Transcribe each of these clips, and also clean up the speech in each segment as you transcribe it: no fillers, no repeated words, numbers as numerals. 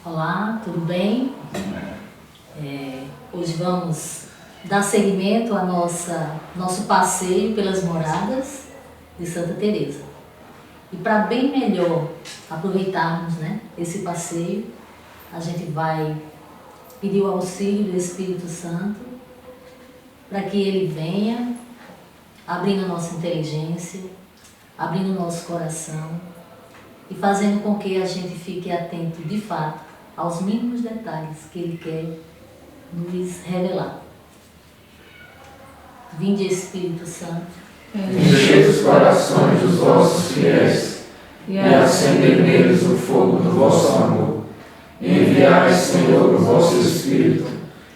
Olá, tudo bem? Hoje vamos dar seguimento ao nosso passeio pelas moradas de Santa Teresa. E para bem melhor aproveitarmos, esse passeio, a gente vai pedir o auxílio do Espírito Santo para que ele venha abrindo a nossa inteligência, abrindo o nosso coração e fazendo com que a gente fique atento de fato aos mínimos detalhes que ele quer nos revelar. Vinde, Espírito Santo, enchei os corações dos vossos fiéis e acendei neles o fogo do vosso amor. Enviai, Senhor, o vosso Espírito,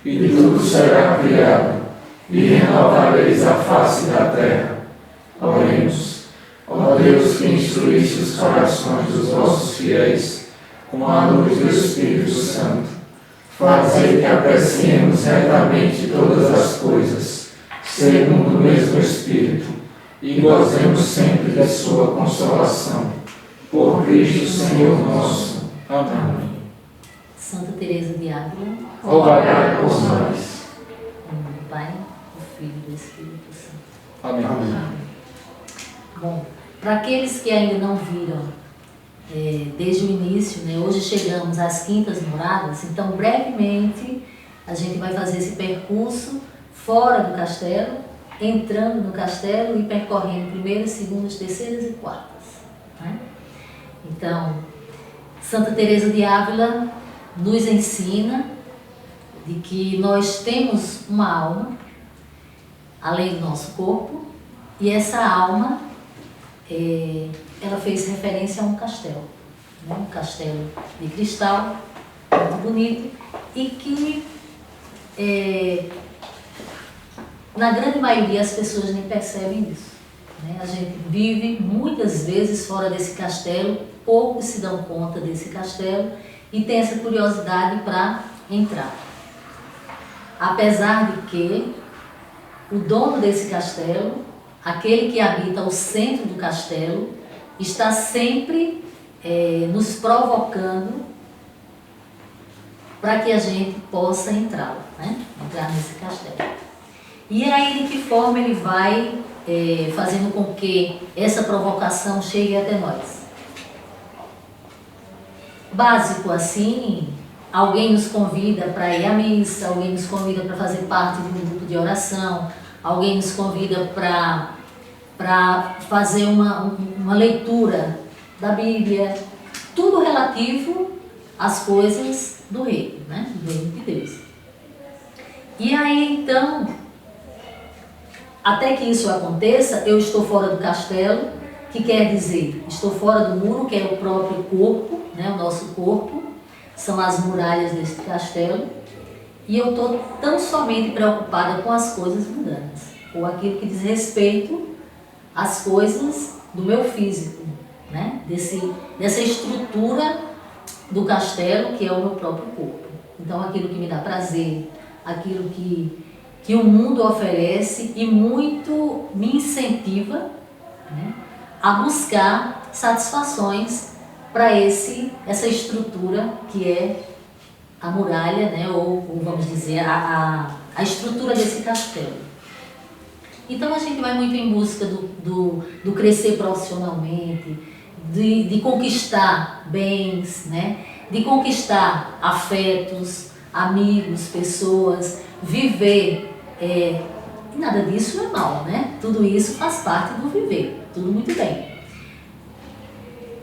e tudo será criado, e renovareis a face da terra. Oremos. Ó Deus, que instruísse os corações dos vossos fiéis com a luz do Espírito Santo, fazei que apreciemos retamente todas as coisas, segundo o mesmo Espírito, e gozemos sempre de sua consolação. Por Cristo Senhor nosso. Amém. Santa Teresa de Ávila, rogai por nós. Em nome do Pai, do Filho e do Espírito Santo. Amém. Bom, para aqueles que ainda não viram desde o início, hoje chegamos às Quintas Moradas, então brevemente a gente vai fazer esse percurso fora do castelo, entrando no castelo e percorrendo primeiras, segundas, terceiras e quartas. Então, Santa Teresa de Ávila nos ensina de que nós temos uma alma, além do nosso corpo, e essa alma, ela fez referência a um castelo, um castelo de cristal, muito bonito, e que na grande maioria as pessoas nem percebem isso. A gente vive muitas vezes fora desse castelo, poucos se dão conta desse castelo e tem essa curiosidade para entrar. Apesar de que o dono desse castelo, aquele que habita o centro do castelo, está sempre nos provocando para que a gente possa entrar nesse castelo. E aí, de que forma ele vai fazendo com que essa provocação chegue até nós? Básico assim, alguém nos convida para ir à missa, alguém nos convida para fazer parte de um grupo de oração, alguém nos convida para fazer uma leitura da Bíblia, tudo relativo às coisas do reino, do reino de Deus. E aí, então, até que isso aconteça, eu estou fora do castelo, que quer dizer, estou fora do muro, que é o próprio corpo, o nosso corpo, são as muralhas deste castelo, e eu estou tão somente preocupada com as coisas mundanas, ou aquilo que diz respeito às coisas do meu físico, dessa estrutura do castelo, que é o meu próprio corpo. Então, aquilo que me dá prazer, aquilo que o mundo oferece e muito me incentiva a buscar satisfações para essa estrutura que é a muralha, ou vamos dizer, a estrutura desse castelo. Então a gente vai muito em busca do crescer profissionalmente, de conquistar bens, de conquistar afetos, amigos, pessoas, viver. E nada disso é mal, Tudo isso faz parte do viver, tudo muito bem.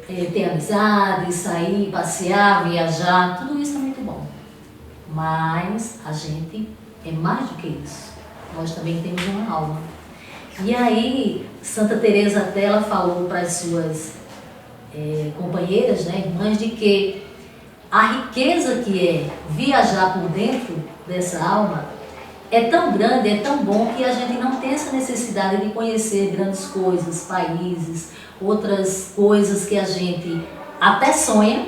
Ter amizade, sair, passear, viajar, tudo isso é muito bom. Mas a gente é mais do que isso. Nós também temos uma alma. E aí, Santa Teresa até ela falou para as suas companheiras, irmãs, de que a riqueza que é viajar por dentro dessa alma é tão grande, é tão bom que a gente não tem essa necessidade de conhecer grandes coisas, países, outras coisas que a gente até sonha,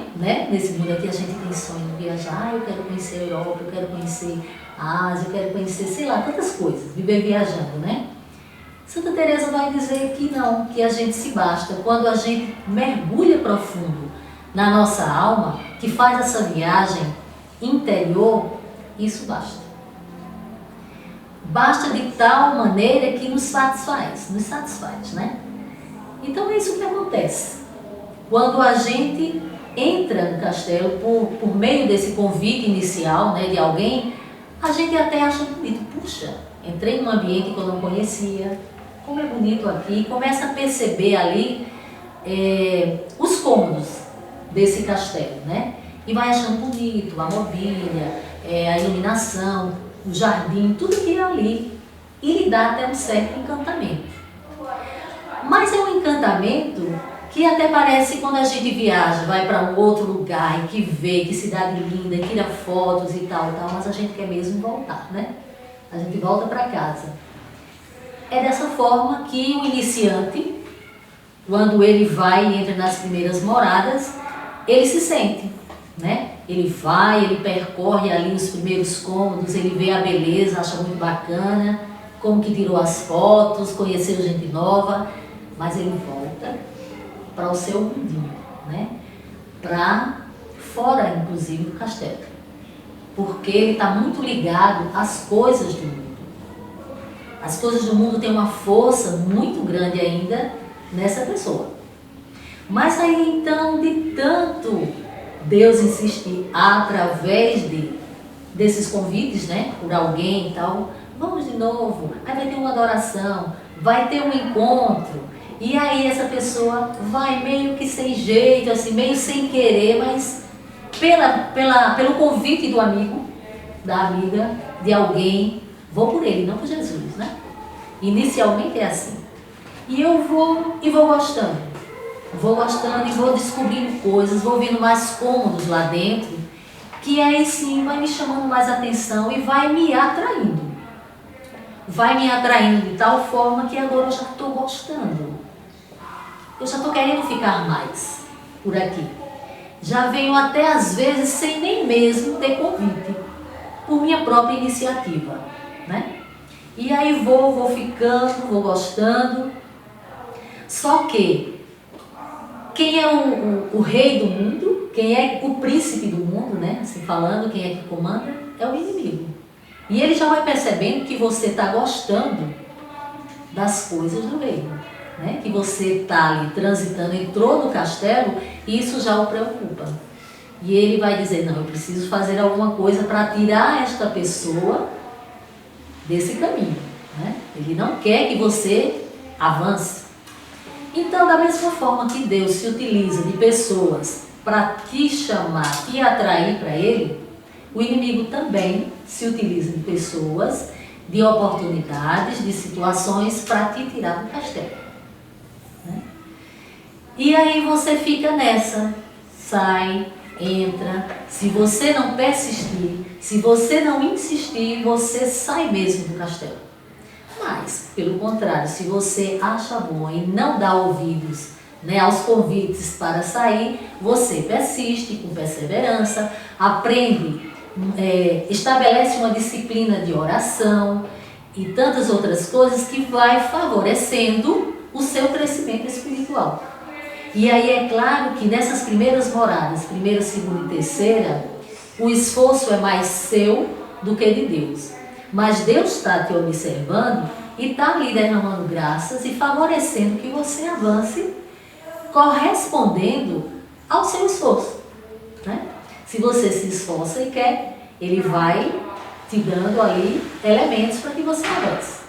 nesse mundo aqui a gente tem sonho de viajar, eu quero conhecer a Europa, eu quero conhecer a Ásia, eu quero conhecer, sei lá, tantas coisas, viver viajando, Santa Teresa vai dizer que não, que a gente se basta quando a gente mergulha profundo na nossa alma, que faz essa viagem interior, isso basta. Basta de tal maneira que nos satisfaz, né? Então é isso que acontece. Quando a gente entra no castelo por meio desse convite inicial, né, de alguém, a gente até acha bonito. Puxa, entrei num ambiente que eu não conhecia, como é bonito aqui, começa a perceber ali os cômodos desse castelo, né? E vai achando bonito a mobília, a iluminação, o jardim, tudo que é ali. E lhe dá até um certo encantamento. Mas é um encantamento que até parece quando a gente viaja, vai para um outro lugar e que vê, que cidade linda, tira fotos e tal, mas a gente quer mesmo voltar, né? A gente volta para casa. É dessa forma que o iniciante, quando ele vai e entra nas primeiras moradas, ele se sente, né? Ele vai, ele percorre ali os primeiros cômodos, ele vê a beleza, acha muito bacana, como que tirou as fotos, conheceu gente nova, mas ele volta para o seu mundinho, né? Para fora, inclusive, do castelo. Porque ele está muito ligado às coisas do mundo. As coisas do mundo têm uma força muito grande ainda nessa pessoa. Mas aí então, de tanto Deus insistir através desses convites, né? Por alguém e tal, vamos de novo, aí vai ter uma adoração, vai ter um encontro. E aí essa pessoa vai meio que sem jeito, assim, meio sem querer, mas pelo convite do amigo, da amiga, de alguém, vou por ele, não por Jesus, né? Inicialmente é assim. E eu vou gostando. Vou gostando e vou descobrindo coisas, vou vendo mais cômodos lá dentro, que aí sim vai me chamando mais atenção e vai me atraindo. Vai me atraindo de tal forma que agora eu já estou gostando. Eu já estou querendo ficar mais por aqui. Já venho até às vezes sem nem mesmo ter convite, por minha própria iniciativa, né? E aí vou ficando, vou gostando. Só que quem é o rei do mundo, quem é o príncipe do mundo, né? Assim falando, quem é que comanda, é o inimigo. E ele já vai percebendo que você está gostando das coisas do reino, né? Que você está ali transitando, entrou no castelo, e isso já o preocupa. E ele vai dizer, não, eu preciso fazer alguma coisa para tirar esta pessoa desse caminho, né? Ele não quer que você avance. Então, da mesma forma que Deus se utiliza de pessoas para te chamar, te atrair para Ele, o inimigo também se utiliza de pessoas, de oportunidades, de situações para te tirar do castelo, né? E aí você fica nessa, sai, entra. Se você não persistir, se você não insistir, você sai mesmo do castelo. Mas, pelo contrário, se você acha bom e não dá ouvidos, né, aos convites para sair, você persiste com perseverança, aprende, estabelece uma disciplina de oração e tantas outras coisas que vai favorecendo o seu crescimento espiritual. E aí é claro que nessas primeiras moradas, primeira, segunda e terceira, o esforço é mais seu do que de Deus. Mas Deus está te observando e está lhe derramando graças e favorecendo que você avance, correspondendo ao seu esforço, né? Se você se esforça e quer, Ele vai te dando ali elementos para que você avance.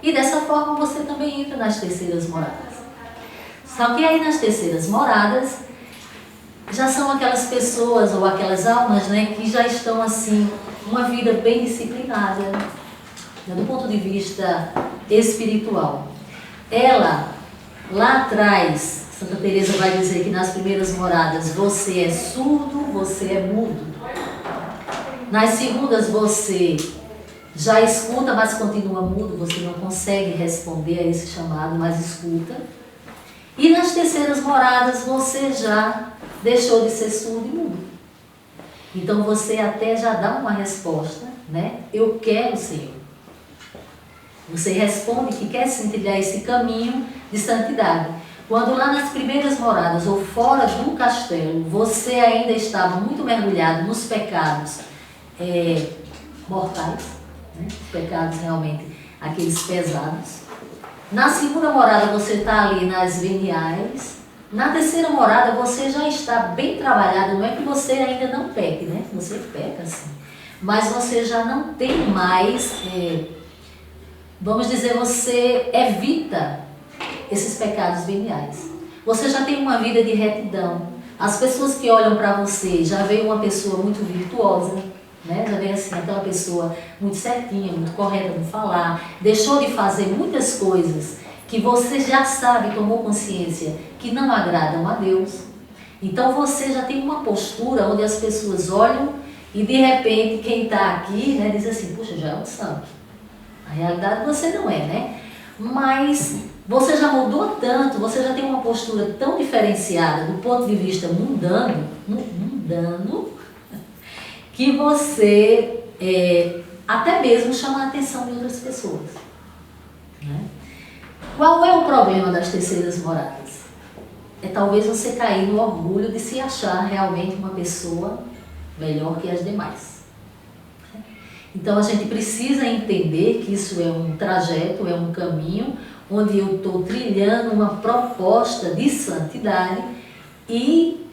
E dessa forma você também entra nas terceiras moradas. Só que aí nas terceiras moradas, já são aquelas pessoas ou aquelas almas, né, que já estão assim, uma vida bem disciplinada, né, do ponto de vista espiritual. Ela, lá atrás, Santa Teresa vai dizer que nas primeiras moradas você é surdo, você é mudo. Nas segundas você já escuta, mas continua mudo, você não consegue responder a esse chamado, mas escuta. E nas terceiras moradas você já deixou de ser surdo e mudo. Então você até já dá uma resposta, né? Eu quero, Senhor. Você responde que quer sim trilhar esse caminho de santidade. Quando lá nas primeiras moradas ou fora do castelo, você ainda estava muito mergulhado nos pecados mortais, né? Pecados realmente, aqueles pesados. Na segunda morada você está ali nas veniais. Na terceira morada você já está bem trabalhado, não é que você ainda não peque, né? Você peca sim, mas você já não tem mais, vamos dizer, você evita esses pecados veniais. Você já tem uma vida de retidão. As pessoas que olham para você já veem uma pessoa muito virtuosa, né? Já vem assim, aquela pessoa muito certinha, muito correta no falar, deixou de fazer muitas coisas que você já sabe, tomou consciência, que não agradam a Deus. Então você já tem uma postura onde as pessoas olham e de repente quem está aqui, né, diz assim, puxa, já é um santo. Na realidade você não é, né? Mas você já mudou tanto, você já tem uma postura tão diferenciada do ponto de vista mundano, que você até mesmo chama a atenção de outras pessoas, né? Qual é o problema das terceiras moradas? É talvez você cair no orgulho de se achar realmente uma pessoa melhor que as demais. Então a gente precisa entender que isso é um trajeto, é um caminho onde eu estou trilhando uma proposta de santidade e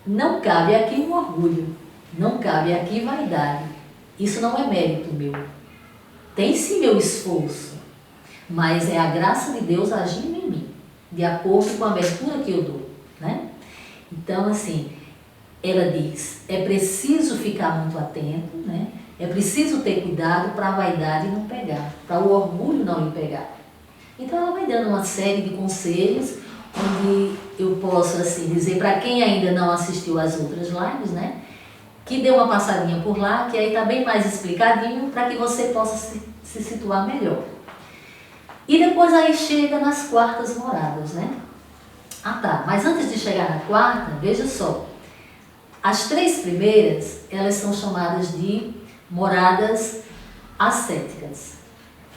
não cabe aqui um orgulho, não cabe aqui vaidade. Isso não é mérito meu. Tem sim meu esforço, mas é a graça de Deus agindo em mim, de acordo com a abertura que eu dou, né? Então, assim, ela diz, é preciso ficar muito atento, né? É preciso ter cuidado para a vaidade não pegar, para o orgulho não lhe pegar. Então ela vai dando uma série de conselhos, onde eu posso assim dizer, para quem ainda não assistiu às outras lives, né? Que dê uma passadinha por lá, que aí está bem mais explicadinho, para que você possa se situar melhor. E depois aí chega nas quartas moradas, né? Ah tá, mas antes de chegar na quarta, veja só. As três primeiras, elas são chamadas de moradas ascéticas,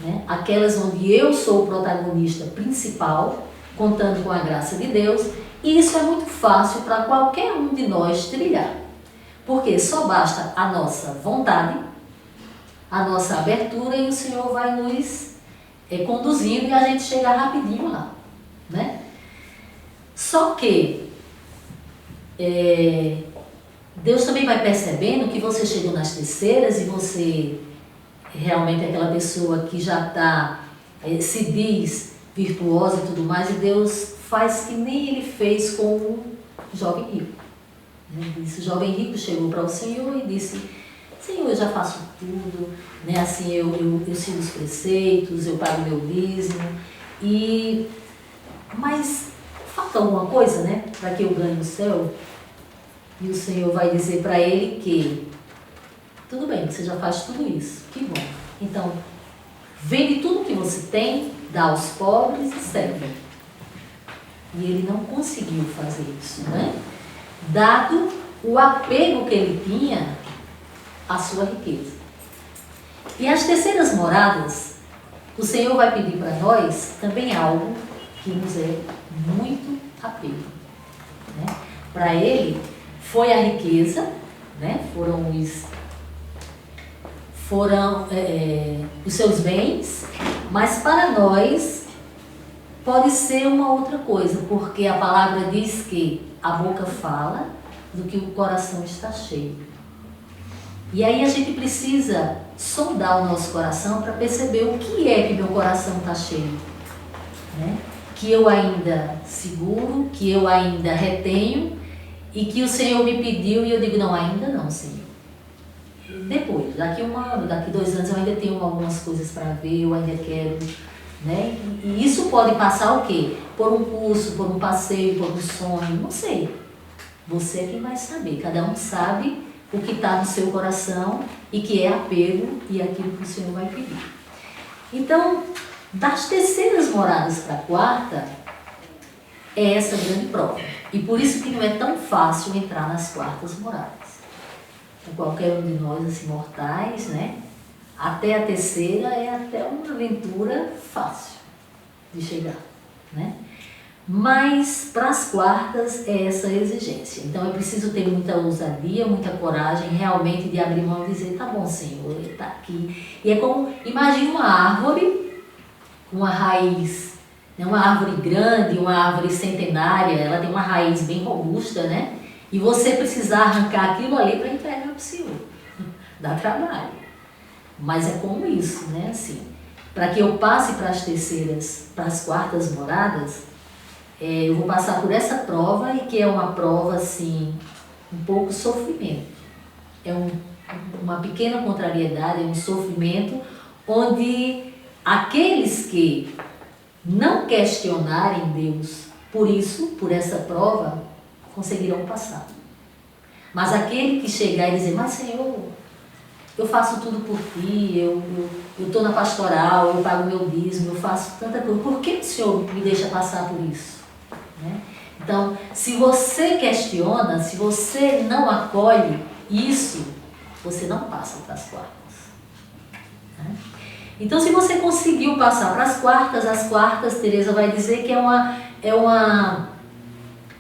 né? Aquelas onde eu sou o protagonista principal, contando com a graça de Deus, e isso é muito fácil para qualquer um de nós trilhar, porque só basta a nossa vontade, a nossa abertura, e o Senhor vai nos conduzindo e a gente chega rapidinho lá, né? Só que Deus também vai percebendo que você chegou nas terceiras e você realmente é aquela pessoa que já está, se diz virtuosa e tudo mais, e Deus faz que nem ele fez com o jovem rico. Esse jovem rico chegou para o Senhor e disse, Senhor, eu já faço tudo, né? Assim, eu sigo os preceitos, eu pago meu dízimo, mas falta alguma coisa, né? Para que eu ganhe o céu. E o Senhor vai dizer para ele que tudo bem, você já faz tudo isso, que bom. Então, vende tudo que você tem, dá aos pobres e serve. E ele não conseguiu fazer isso, né? Dado o apego que ele tinha à sua riqueza. E as terceiras moradas, o Senhor vai pedir para nós também algo que nos é muito apego, né? Para ele foi a riqueza, né? Foram os seus bens, mas para nós pode ser uma outra coisa, porque a palavra diz que a boca fala do que o coração está cheio. E aí a gente precisa sondar o nosso coração para perceber o que é que meu coração está cheio, né? Que eu ainda seguro, que eu ainda retenho e que o Senhor me pediu e eu digo, não, ainda não, Senhor. Depois, daqui 1 ano, daqui 2 anos eu ainda tenho algumas coisas para ver, eu ainda quero, né? E isso pode passar o quê? Por um curso, por um passeio, por um sonho, não sei. Você é quem vai saber, cada um sabe o que está no seu coração e que é apego e aquilo que o Senhor vai pedir. Então, das terceiras moradas para a quarta, é essa grande prova. E por isso que não é tão fácil entrar nas quartas moradas. Então, qualquer um de nós, assim, mortais, né? Até a terceira é até uma aventura fácil de chegar, né? Mas para as quartas é essa exigência. Então é preciso ter muita ousadia, muita coragem realmente de abrir mão e dizer, tá bom, Senhor, Ele está aqui. E é como, imagine uma árvore com uma raiz, né? Uma árvore grande, uma árvore centenária, ela tem uma raiz bem robusta, né? E você precisar arrancar aquilo ali para entregar para o Senhor. Dá trabalho. Mas é como isso, né? Assim, para que eu passe para as terceiras, para as quartas moradas, eu vou passar por essa prova, e que é uma prova, assim, um pouco sofrimento. É uma pequena contrariedade, é um sofrimento onde aqueles que não questionarem Deus, por essa prova, conseguirão passar. Mas aquele que chegar e dizer, mas Senhor, eu faço tudo por ti, eu estou na pastoral, eu pago meu dízimo, eu faço tanta coisa, por que o Senhor me deixa passar por isso? Né? Então, se você questiona, se você não acolhe isso, você não passa para as quartas. Né? Então, se você conseguiu passar para as quartas, Teresa vai dizer que é uma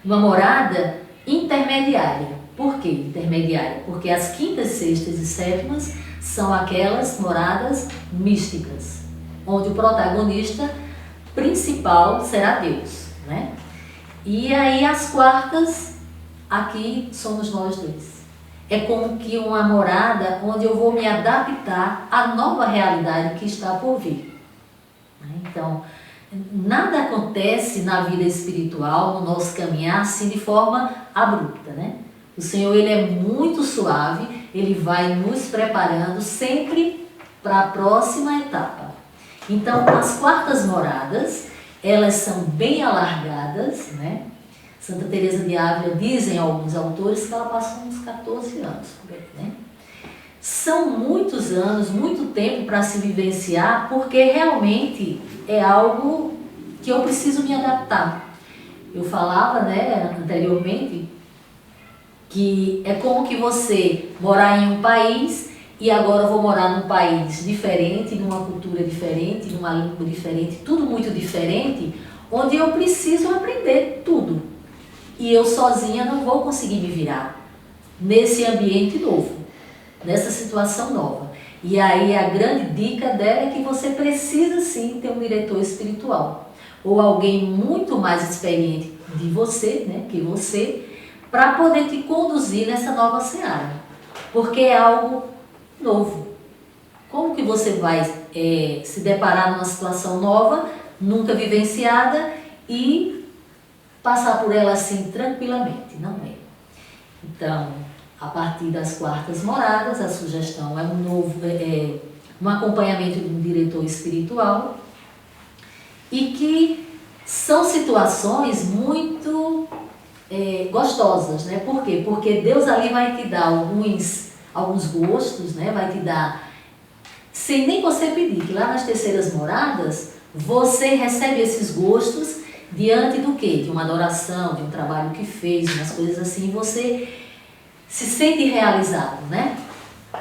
morada intermediária. Por que intermediária? Porque as quintas, sextas e sétimas são aquelas moradas místicas, onde o protagonista principal será Deus, né? E aí as quartas, aqui somos nós dois. É como que uma morada onde eu vou me adaptar à nova realidade que está por vir. Então, nada acontece na vida espiritual, no nosso caminhar, assim de forma abrupta, né? O Senhor, Ele é muito suave, Ele vai nos preparando sempre para a próxima etapa. Então, as quartas moradas, elas são bem alargadas, né? Santa Teresa de Ávila, dizem alguns autores, que ela passou uns 14 anos por aí, né? São muitos anos, muito tempo para se vivenciar, porque realmente é algo que eu preciso me adaptar. Eu falava, né, anteriormente, que é como que você morar em um país e agora eu vou morar num país diferente, numa cultura diferente, numa língua diferente, tudo muito diferente, onde eu preciso aprender tudo. E eu sozinha não vou conseguir me virar nesse ambiente novo, nessa situação nova. E aí a grande dica dela é que você precisa sim ter um diretor espiritual, ou alguém muito mais experiente de você, né, que você, para poder te conduzir nessa nova seara, porque é algo novo. Como que você vai se deparar numa situação nova, nunca vivenciada, e passar por ela assim tranquilamente? Não é. Então, a partir das quartas moradas, a sugestão é um acompanhamento de um diretor espiritual, e que são situações muito gostosas, né? Por quê? Porque Deus ali vai te dar alguns gostos, né? Vai te dar, sem nem você pedir, que lá nas terceiras moradas, você recebe esses gostos diante do quê? De uma adoração, de um trabalho que fez, umas coisas assim, e você se sente realizado, né?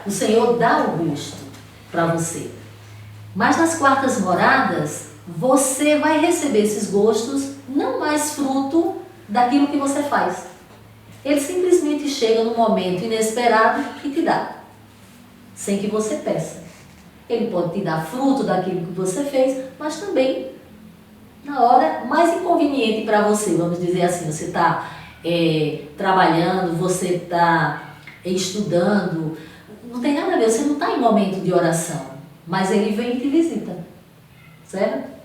O Senhor dá o gosto para você. Mas nas quartas moradas, você vai receber esses gostos não mais fruto daquilo que você faz. Ele simplesmente chega num momento inesperado e te dá, sem que você peça. Ele pode te dar fruto daquilo que você fez, mas também na hora mais inconveniente para você, vamos dizer assim, você está trabalhando, você está estudando, não tem nada a ver, você não está em momento de oração, mas ele vem e te visita, certo?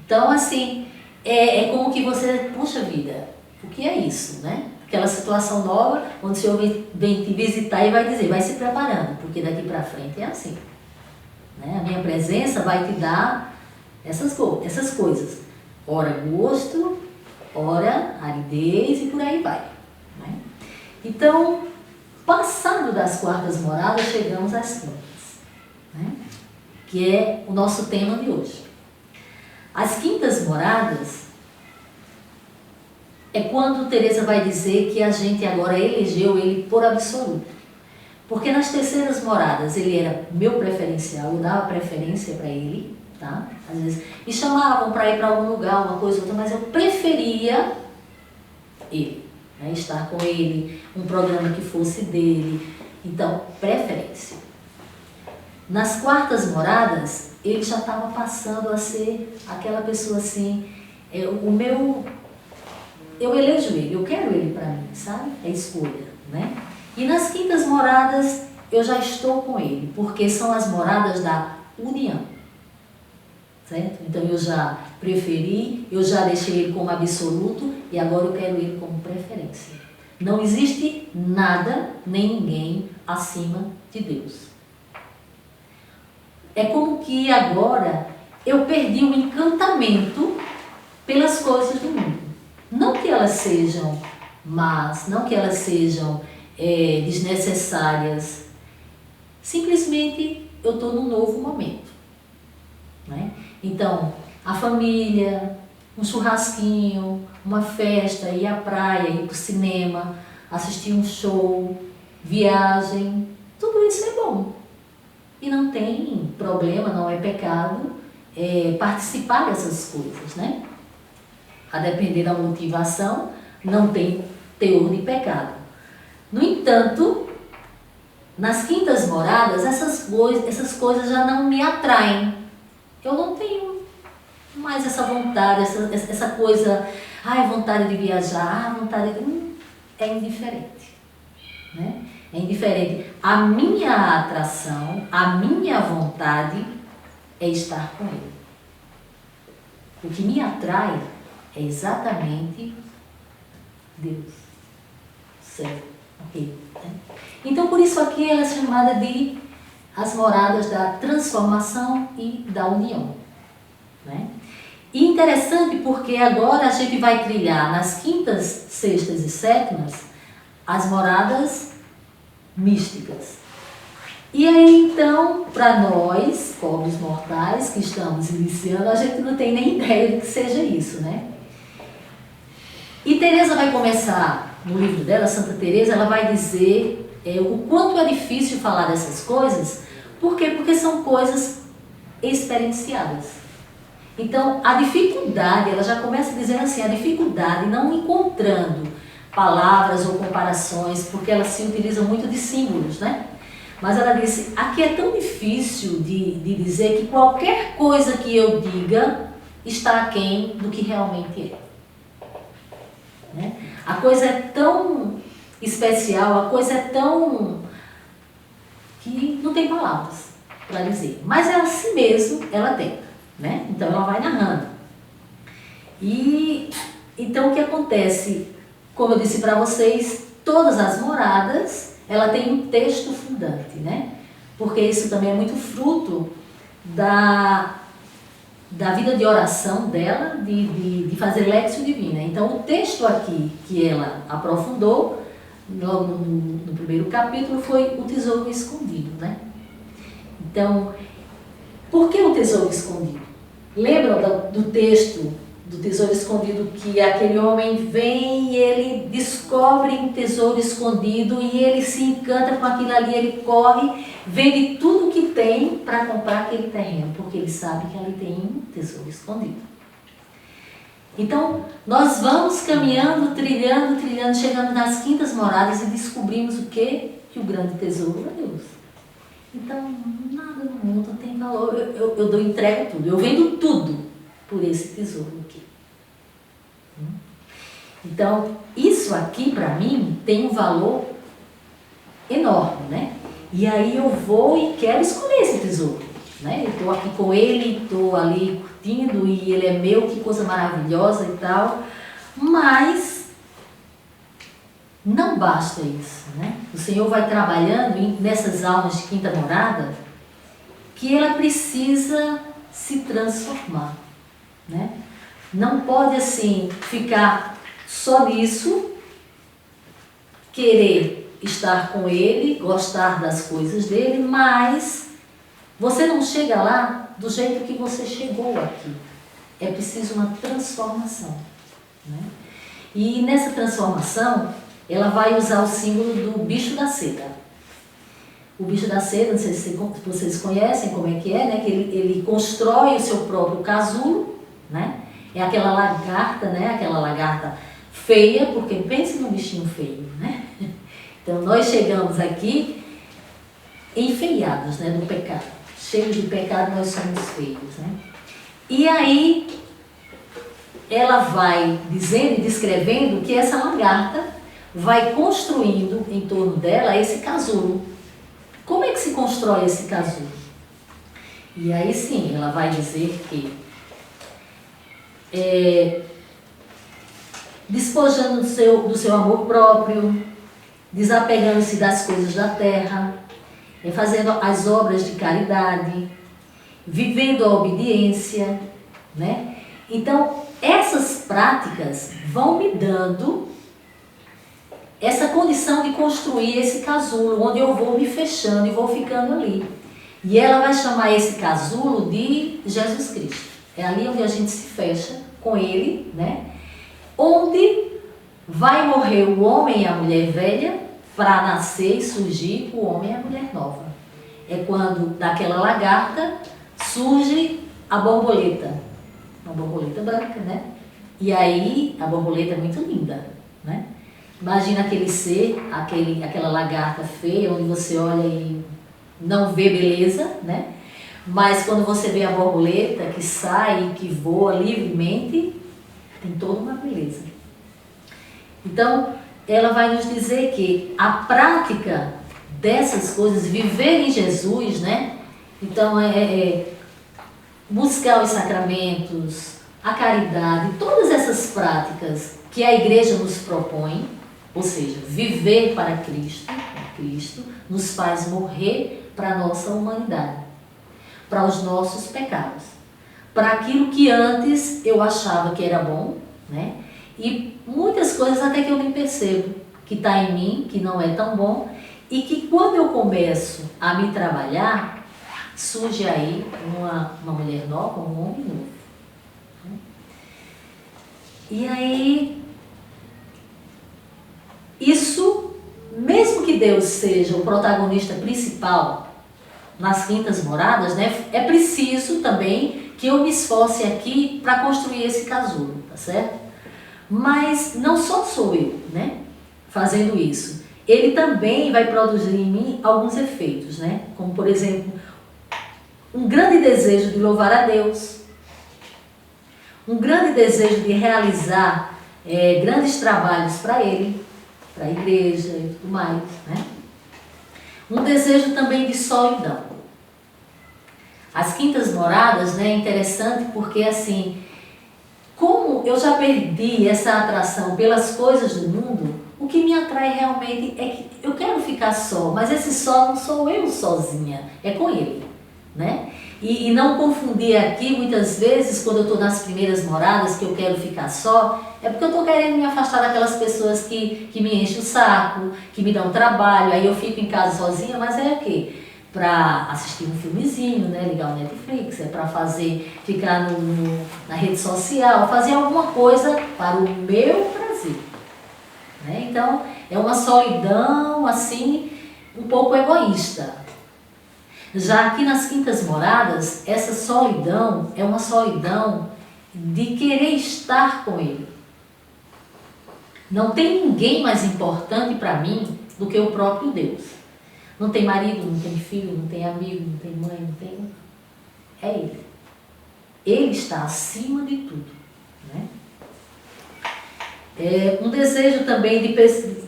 Então, assim, é como que você, puxa vida, o que é isso, né? Aquela situação nova, onde o Senhor vem te visitar e vai dizer, vai se preparando, porque daqui para frente é assim, né? A minha presença vai te dar essas coisas, ora gosto, ora aridez, e por aí vai, né? Então, passado das quartas moradas, chegamos às quintas, né? Que é o nosso tema de hoje. As quintas moradas é quando Teresa vai dizer que a gente agora elegeu ele por absoluto. Porque nas terceiras moradas ele era meu preferencial, eu dava preferência para ele, tá? Às vezes me chamavam para ir para algum lugar, uma coisa ou outra, mas eu preferia ele, né? Estar com ele, um programa que fosse dele. Então, preferência. Nas quartas moradas, ele já estava passando a ser aquela pessoa assim, eu elejo ele, eu quero ele para mim, sabe? É escolha, né? E nas quintas moradas, eu já estou com ele, porque são as moradas da união, certo? Então eu já preferi, eu já deixei ele como absoluto e agora eu quero ele como preferência. Não existe nada, nem ninguém acima de Deus. É como que agora eu perdi o encantamento pelas coisas do mundo. Não que elas sejam más, não que elas sejam desnecessárias. Simplesmente eu estou num novo momento, né? Então, a família, um churrasquinho, uma festa, ir à praia, ir para o cinema, assistir um show, viagem, tudo isso é bom. E não tem problema, não é pecado participar dessas coisas, né? A depender da motivação, não tem teor de pecado. No entanto, nas quintas moradas, essas coisas já não me atraem. Eu não tenho mais essa vontade, essa coisa, vontade de viajar, vontade de... É indiferente, né? É indiferente. A minha atração, a minha vontade é estar com ele. O que me atrai é exatamente Deus. Certo? Ok. Então, por isso aqui ela é chamada de as moradas da transformação e da união, né? E interessante porque agora a gente vai trilhar nas quintas, sextas e sétimas as moradas místicas. E aí então, para nós, pobres mortais que estamos iniciando, a gente não tem nem ideia do que seja isso, né? E Teresa vai começar, no livro dela, Santa Teresa, ela vai dizer o quanto é difícil falar dessas coisas. Por quê? Porque são coisas experienciadas. Então, a dificuldade, ela já começa dizendo assim, a dificuldade não encontrando palavras ou comparações, porque ela se utiliza muito de símbolos, né? Mas ela disse, aqui é tão difícil de dizer que qualquer coisa que eu diga está aquém do que realmente é. Né? A coisa é tão especial, a coisa é tão... que não tem palavras para dizer. Mas ela si mesmo, ela tenta, né? Então ela vai narrando. E então o que acontece? Como eu disse para vocês, todas as moradas, ela tem um texto fundante, né? Porque isso também é muito fruto da vida de oração dela, de fazer Lectio Divina. Então, o texto aqui que ela aprofundou, logo no primeiro capítulo, foi o tesouro escondido, né? Então, por que o tesouro escondido? Lembram do texto do tesouro escondido, que aquele homem vem e ele descobre um tesouro escondido e ele se encanta com aquilo ali, ele corre, vende tudo que tem para comprar aquele terreno, porque ele sabe que ali tem um tesouro escondido. Então, nós vamos caminhando, trilhando, chegando nas quintas moradas e descobrimos o quê? Que o grande tesouro é Deus. Então, nada no mundo tem valor, eu entrego tudo, eu vendo tudo por esse tesouro aqui. Então, isso aqui para mim tem um valor enorme, né? E aí eu vou e quero escolher esse tesouro, né? Eu estou aqui com ele, estou ali curtindo e ele é meu, que coisa maravilhosa e tal, mas não basta isso, né? O Senhor vai trabalhando nessas almas de quinta morada que ela precisa se transformar, né? Não pode assim ficar só nisso, querer estar com ele, gostar das coisas dele, mas você não chega lá do jeito que você chegou aqui. É preciso uma transformação, né? E nessa transformação, ela vai usar o símbolo do bicho da seda. o bicho da seda, não sei se vocês conhecem como é, né? Que ele constrói o seu próprio casulo, né? É aquela lagarta, né? Aquela lagarta feia, porque pense num bichinho feio, né? Então nós chegamos aqui enfeiados, né? Do pecado. Cheios de pecado, nós somos feios, né? E aí ela vai dizendo e descrevendo que essa lagarta vai construindo em torno dela esse casulo. Como é que se constrói esse casulo? E aí sim, ela vai dizer que despojando do seu amor próprio, desapegando-se das coisas da terra, fazendo as obras de caridade, vivendo a obediência, né? Então, essas práticas vão me dando essa condição de construir esse casulo, onde eu vou me fechando e vou ficando ali. E ela vai chamar esse casulo de Jesus Cristo. É ali onde a gente se fecha com Ele, né? Onde vai morrer o homem e a mulher velha para nascer e surgir o homem e a mulher nova. É quando daquela lagarta surge a borboleta. Uma borboleta branca, né? E aí a borboleta é muito linda, né? Imagina aquele ser, aquela lagarta feia, onde você olha e não vê beleza, né? Mas quando você vê a borboleta que sai, que voa livremente, tem toda uma beleza. Então, ela vai nos dizer que a prática dessas coisas, viver em Jesus, né? Então, buscar os sacramentos, a caridade, todas essas práticas que a igreja nos propõe, ou seja, viver para Cristo nos faz morrer para a nossa humanidade, para os nossos pecados, para aquilo que antes eu achava que era bom, né? E muitas coisas até que eu nem percebo que está em mim, que não é tão bom, e que quando eu começo a me trabalhar, surge aí uma mulher nova, um homem novo. E aí, isso, mesmo que Deus seja o protagonista principal nas quintas moradas, né, é preciso também que eu me esforce aqui para construir esse casulo, tá certo? Mas não só sou eu, né, fazendo isso. Ele também vai produzir em mim alguns efeitos, né? Como, por exemplo, um grande desejo de louvar a Deus, um grande desejo de realizar grandes trabalhos para Ele, para a igreja e tudo mais, né? Um desejo também de solidão. As quintas moradas, né, é interessante porque, assim, como eu já perdi essa atração pelas coisas do mundo, o que me atrai realmente é que eu quero ficar só, mas esse só não sou eu sozinha, é com Ele, né? E não confundir aqui, muitas vezes, quando eu estou nas primeiras moradas, que eu quero ficar só, é porque eu estou querendo me afastar daquelas pessoas que me enchem o saco, que me dão trabalho, aí eu fico em casa sozinha, mas é o quê? Para assistir um filmezinho, né? Ligar o Netflix, é para ficar na rede social, fazer alguma coisa para o meu prazer, né? Então, é uma solidão, assim, um pouco egoísta. Já aqui nas quintas moradas, essa solidão é uma solidão de querer estar com Ele. Não tem ninguém mais importante para mim do que o próprio Deus. Não tem marido, não tem filho, não tem amigo, não tem mãe, não tem... É Ele. Ele está acima de tudo, né? É um desejo também de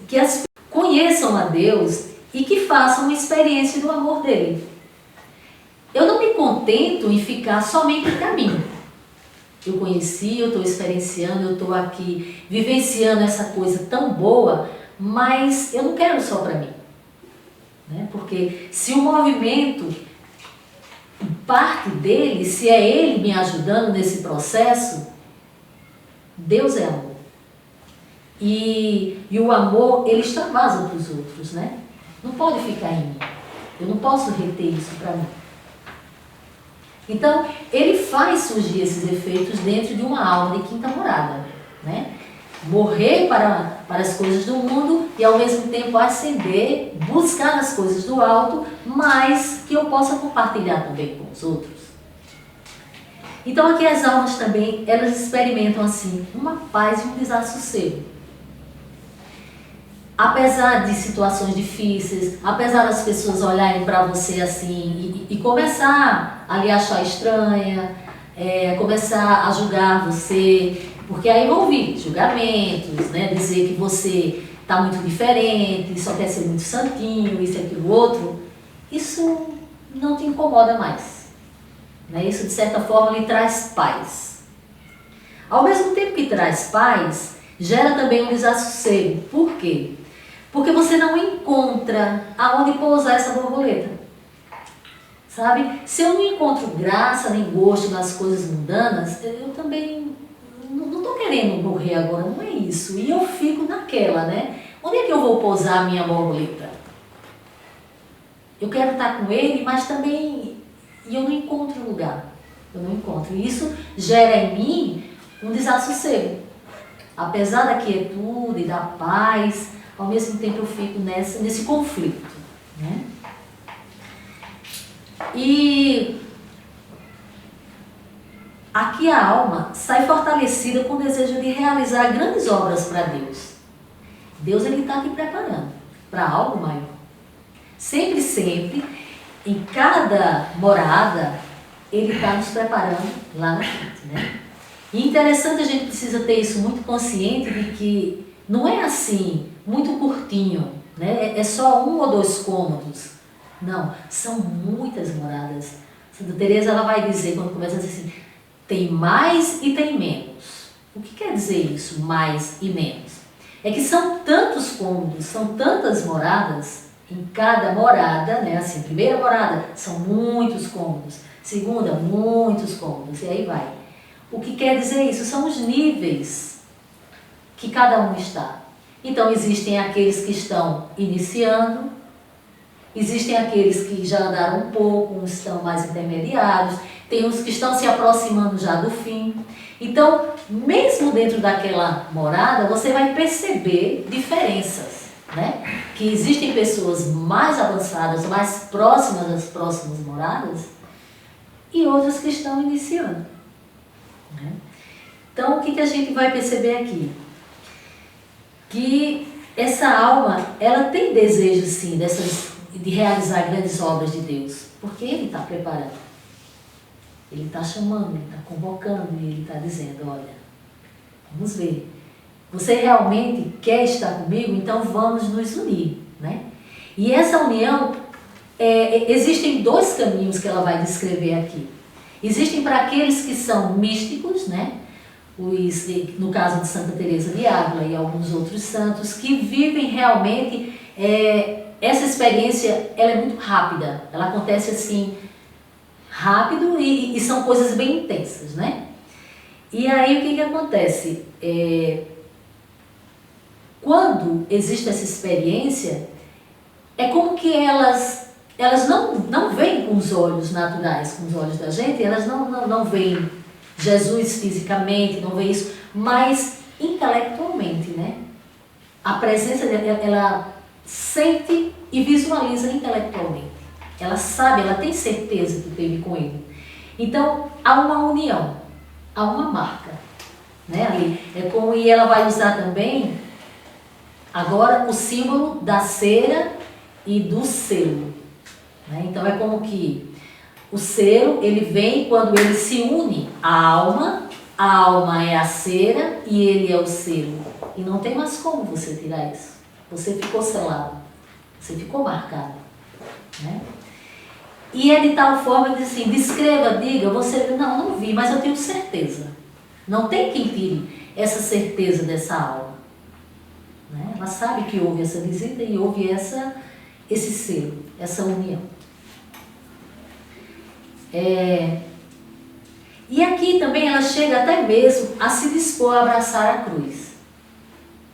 que as pessoas conheçam a Deus e que façam uma experiência do amor dele. Eu não me contento em ficar somente para mim. Eu conheci, eu estou experienciando, eu estou aqui vivenciando essa coisa tão boa, mas eu não quero só para mim, né? Porque se o movimento, parte dele, se é ele me ajudando nesse processo, Deus é amor. E o amor, ele extravasa para os outros, né? Não pode ficar em mim. Eu não posso reter isso para mim. Então, ele faz surgir esses efeitos dentro de uma alma de quinta morada, né? morrer para as coisas do mundo e ao mesmo tempo ascender, buscar as coisas do alto, mas que eu possa compartilhar também com os outros. Então aqui as almas também, elas experimentam assim, uma paz e um desassossego. Apesar de situações difíceis, apesar das pessoas olharem para você assim e começar a lhe achar estranha, começar a julgar você, porque aí vão vir julgamentos, né? Dizer que você está muito diferente, só quer ser muito santinho, isso e aquilo outro, isso não te incomoda mais. Né? Isso de certa forma lhe traz paz. Ao mesmo tempo que traz paz, gera também um desassossego. Por quê? Porque você não encontra aonde pousar essa borboleta. Sabe? Se eu não encontro graça nem gosto nas coisas mundanas, eu também não estou querendo morrer agora, não é isso. E eu fico naquela, né? Onde é que eu vou pousar a minha borboleta? Eu quero estar com ele, mas também eu não encontro lugar. Eu não encontro. E isso gera em mim um desassossego. Apesar da quietude e da paz, ao mesmo tempo eu fico nesse conflito. Né? E aqui a alma sai fortalecida com o desejo de realizar grandes obras para Deus. Deus está aqui preparando para algo maior. Sempre, sempre, em cada morada, Ele está nos preparando lá na frente. Né? E interessante, a gente precisa ter isso muito consciente de que não é assim, muito curtinho, né? É só 1 ou 2 cômodos. Não, são muitas moradas. Santa Teresa, ela vai dizer, quando começa a dizer assim, tem mais e tem menos. O que quer dizer isso, mais e menos? É que são tantos cômodos, são tantas moradas, em cada morada, né? Assim, primeira morada, são muitos cômodos. Segunda, muitos cômodos. E aí vai. O que quer dizer isso? São os níveis que cada um está. Então, existem aqueles que estão iniciando, existem aqueles que já andaram um pouco, uns estão mais intermediários, tem uns que estão se aproximando já do fim. Então, mesmo dentro daquela morada, você vai perceber diferenças, né? Que existem pessoas mais avançadas, mais próximas das próximas moradas, e outras que estão iniciando. Né? Então, o que a gente vai perceber aqui? Que essa alma, ela tem desejo, sim, de realizar grandes obras de Deus, porque Ele está preparando. Ele está chamando, Ele está convocando, e Ele está dizendo, olha, vamos ver. Você realmente quer estar comigo? Então vamos nos unir. Né? E essa união, existem 2 caminhos que ela vai descrever aqui. Existem para aqueles que são místicos, né? No caso de Santa Teresa de Ávila e alguns outros santos, que vivem realmente, essa experiência, ela é muito rápida, ela acontece assim, rápido e são coisas bem intensas, né? E aí o que acontece? Quando existe essa experiência, é como que elas não veem com os olhos naturais, com os olhos da gente, elas não veem Jesus fisicamente, não veem isso, mas intelectualmente, né? A presença dela, ela sente e visualiza intelectualmente. Ela sabe, ela tem certeza que teve com ele. Então, há uma união, há uma marca, né? Ali. E ela vai usar também, agora, o símbolo da cera e do selo. Né? Então, é como que o selo, ele vem quando ele se une à alma, a alma é a cera e ele é o selo. E não tem mais como você tirar isso. Você ficou selado, você ficou marcado. Né? E é de tal forma que assim, descreva, diga, você, não vi, mas eu tenho certeza. Não tem quem tire essa certeza dessa alma. Né? Ela sabe que houve essa visita e houve esse selo, essa união. E aqui também ela chega até mesmo a se dispor a abraçar a cruz.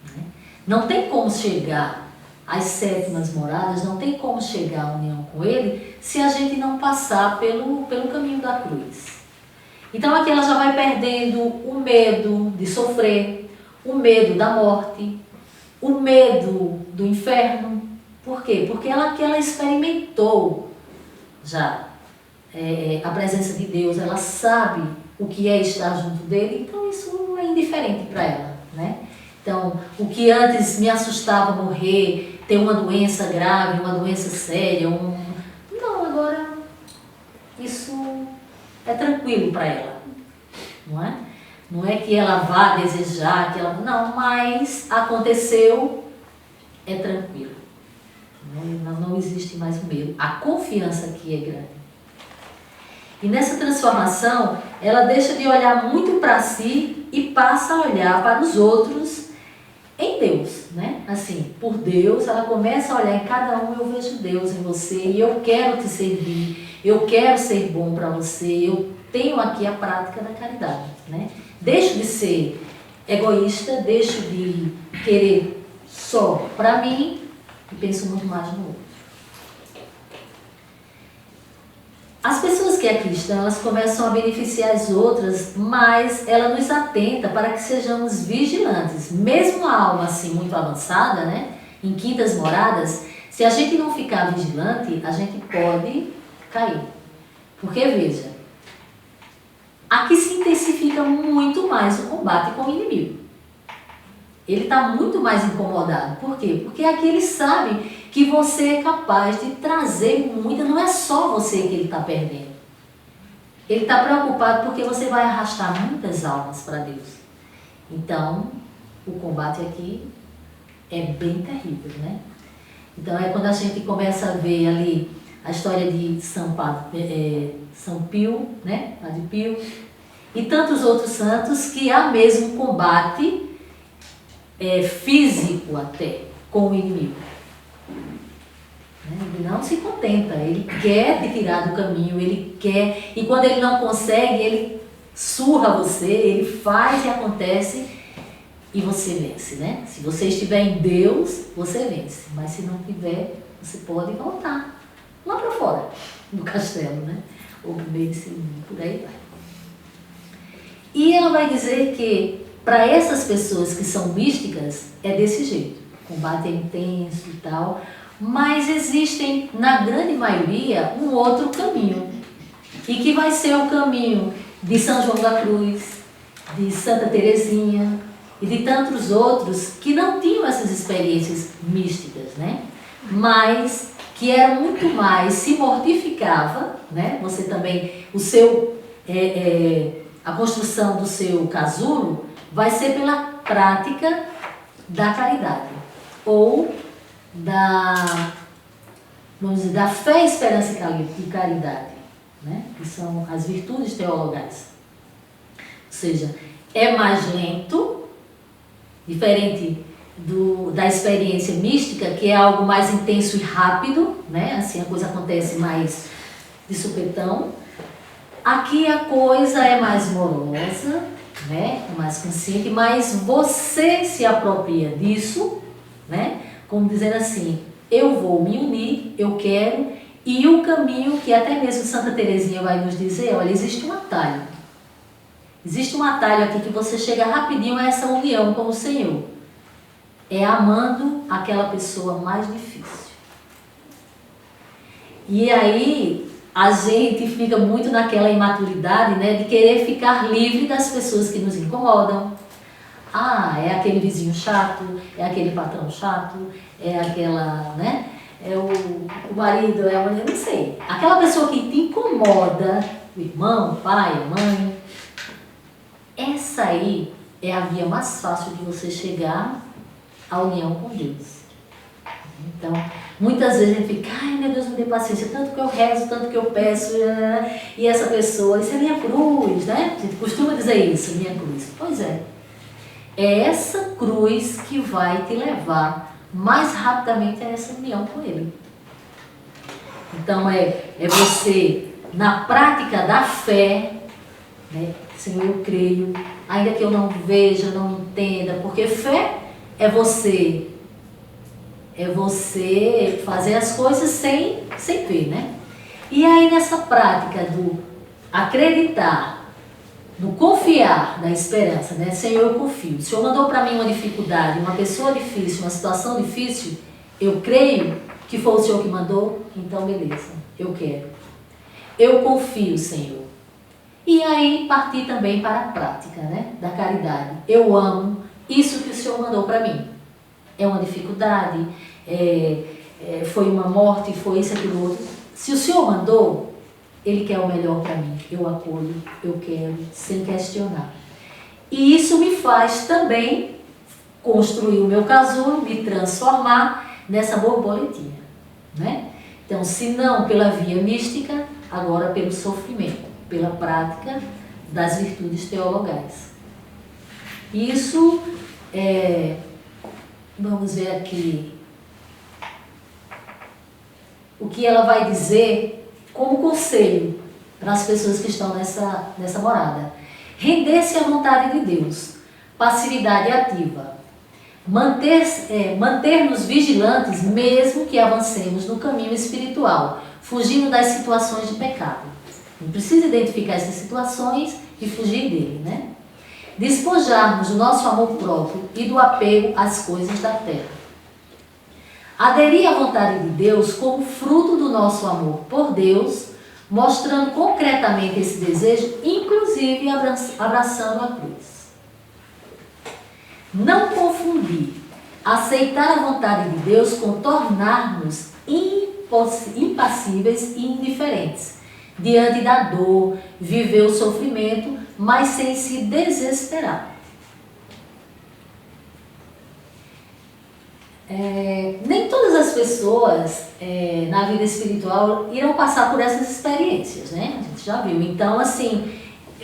Né? Não tem como chegar às 7ª moradas, não tem como chegar à união com Ele se a gente não passar pelo caminho da cruz. Então aqui ela já vai perdendo o medo de sofrer, o medo da morte, o medo do inferno. Por quê? Porque ela experimentou já a presença de Deus, ela sabe o que é estar junto dele, então isso é indiferente para ela, né? Então, o que antes me assustava morrer, ter uma doença grave, uma doença séria, não, agora isso é tranquilo para ela, não é? Não é que ela vá desejar, não, mas aconteceu, é tranquilo. Não existe mais o medo. A confiança aqui é grande. E nessa transformação, ela deixa de olhar muito para si e passa a olhar para os outros em Deus, né? Assim, por Deus, ela começa a olhar em cada um, eu vejo Deus em você e eu quero te servir, eu quero ser bom para você, eu tenho aqui a prática da caridade, né? Deixo de ser egoísta, deixo de querer só para mim e penso muito mais no outro. As pessoas que é cristã, elas começam a beneficiar as outras, mas ela nos atenta para que sejamos vigilantes. Mesmo a alma assim muito avançada, né, em quintas moradas, se a gente não ficar vigilante, a gente pode cair. Porque, veja, aqui se intensifica muito mais o combate com o inimigo. Ele está muito mais incomodado. Por quê? Porque aqui ele sabe que você é capaz de trazer muita, não é só você que ele está perdendo. Ele está preocupado porque você vai arrastar muitas almas para Deus. Então, o combate aqui é bem terrível, né? Então, é quando a gente começa a ver ali a história de São Pio, né? Padre Pio, e tantos outros santos que há mesmo combate físico até com o inimigo. Ele não se contenta, ele quer te tirar do caminho, ele quer, e quando ele não consegue, ele surra você, ele faz e acontece e você vence, né? Se você estiver em Deus, você vence, mas se não tiver, você pode voltar lá para fora do castelo, né? Ou no meio desse mundo, por aí vai. E ela vai dizer que para essas pessoas que são místicas, é desse jeito. O combate é intenso e tal, mas existem, na grande maioria, um outro caminho. E que vai ser o caminho de São João da Cruz, de Santa Teresinha e de tantos outros que não tinham essas experiências místicas, né? Mas que eram muito mais, se mortificava, né? Você também, a construção do seu casulo vai ser pela prática da caridade, ou vamos dizer, da fé, esperança e caridade, né? Que são as virtudes teologais. Ou seja, é mais lento, diferente da experiência mística, que é algo mais intenso e rápido, né? Assim a coisa acontece mais de supetão. Aqui a coisa é mais morosa, né? É mais consciente, mas você se apropria disso, né? Como dizendo assim, eu vou me unir, eu quero, e o caminho que até mesmo Santa Teresinha vai nos dizer, olha, existe um atalho. Existe um atalho aqui que você chega rapidinho a essa união com o Senhor. É amando aquela pessoa mais difícil. E aí a gente fica muito naquela imaturidade, né, de querer ficar livre das pessoas que nos incomodam. Ah, é aquele vizinho chato, é aquele patrão chato, é aquela, né, é o marido, é a mulher, não sei. Aquela pessoa que te incomoda, o irmão, o pai, a mãe, essa aí é a via mais fácil de você chegar à união com Deus. Então, muitas vezes a gente fica, ai meu Deus, me dê paciência, tanto que eu rezo, tanto que eu peço, e essa pessoa, isso é minha cruz, né? A gente costuma dizer isso, minha cruz. Pois é. É essa cruz que vai te levar mais rapidamente a essa união com Ele. Então, é você, na prática da fé, né? Senhor, eu creio, ainda que eu não veja, não entenda, porque fé é você fazer as coisas sem ver, né? E aí nessa prática do acreditar no confiar, na esperança, né? Senhor, eu confio. O Senhor mandou para mim uma dificuldade, uma pessoa difícil, uma situação difícil, eu creio que foi o Senhor que mandou, então beleza, eu quero. Eu confio, Senhor. E aí partir também para a prática, né? Da caridade. Eu amo isso que o Senhor mandou para mim. É uma dificuldade, foi uma morte, foi isso, aquilo, outro. Se o Senhor mandou, Ele quer o melhor para mim. Eu acolho, eu quero, sem questionar. E isso me faz também construir o meu casulo, me transformar nessa borboletinha, né? Então, se não pela via mística, agora pelo sofrimento, pela prática das virtudes teologais. Isso vamos ver aqui o que ela vai dizer como conselho para as pessoas que estão nessa morada. Render-se à vontade de Deus, passividade ativa, manter-nos vigilantes mesmo que avancemos no caminho espiritual, fugindo das situações de pecado. Não precisa identificar essas situações e fugir dele, né? Despojarmos do nosso amor próprio e do apego às coisas da terra. Aderir à vontade de Deus como fruto do nosso amor por Deus, mostrando concretamente esse desejo, inclusive abraçando a cruz. Não confundir aceitar a vontade de Deus com tornar-nos impassíveis e indiferentes diante da dor, viver o sofrimento, mas sem se desesperar. Nem todas as pessoas na vida espiritual irão passar por essas experiências, né? A gente já viu. Então, assim,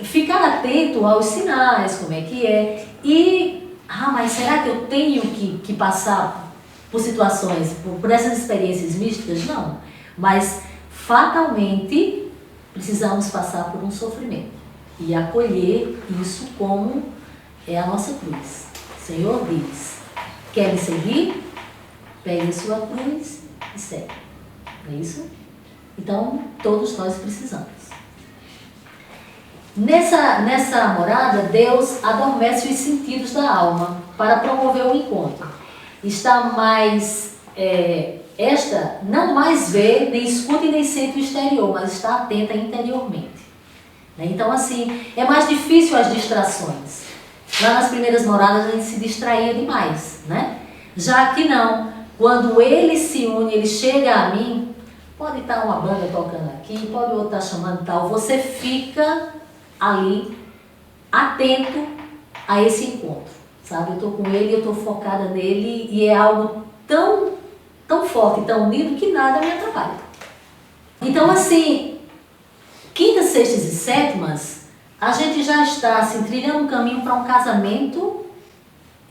ficar atento aos sinais, como é que é. E, mas será que eu tenho que passar por situações, por essas experiências místicas? Não. Mas, fatalmente, precisamos passar por um sofrimento e acolher isso como é a nossa cruz. O Senhor diz, quer me seguir? Pegue a sua cruz e segue. Não é isso? Então, todos nós precisamos. Nessa morada, Deus adormece os sentidos da alma para promover o encontro. Esta não mais vê, nem escuta e nem sente o exterior, mas está atenta interiormente. Então, assim, é mais difícil as distrações. Lá nas primeiras moradas a gente se distraía demais, né? Já aqui não. Quando ele se une, ele chega a mim, pode estar uma banda tocando aqui, pode outro estar chamando tal, você fica ali atento a esse encontro, sabe? Eu estou com ele, eu estou focada nele e é algo tão forte, tão unido que nada me atrapalha. Então, assim, quintas, sextas e sétimas, a gente já está assim, trilhando um caminho para um casamento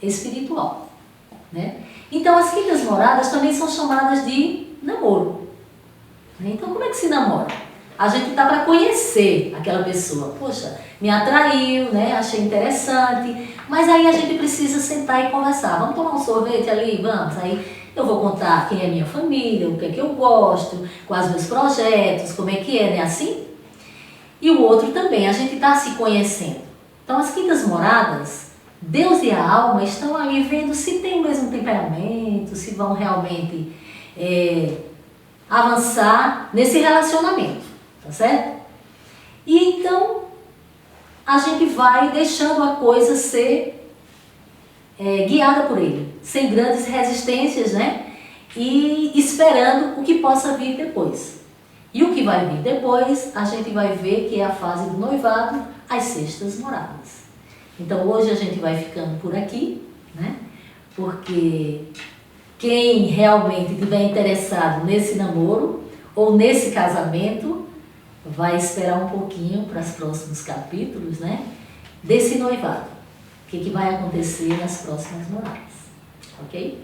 espiritual, né? Então, as quintas moradas também são chamadas de namoro. Então, como é que se namora? A gente está para conhecer aquela pessoa. Poxa, me atraiu, né? Achei interessante. Mas aí a gente precisa sentar e conversar. Vamos tomar um sorvete ali? Vamos. Aí eu vou contar quem é minha família, o que é que eu gosto, quais meus projetos, como é que é, né? Assim? E o outro também, a gente está se conhecendo. Então, as quintas moradas, Deus e a alma estão ali vendo se tem o mesmo temperamento, se vão realmente avançar nesse relacionamento, tá certo? E então, a gente vai deixando a coisa ser guiada por ele, sem grandes resistências, né? E esperando o que possa vir depois. E o que vai vir depois, a gente vai ver que é a fase do noivado, as sextas moradas. Então hoje a gente vai ficando por aqui, né? Porque quem realmente estiver interessado nesse namoro ou nesse casamento vai esperar um pouquinho para os próximos capítulos, né? Desse noivado. O que vai acontecer nas próximas moradas, ok?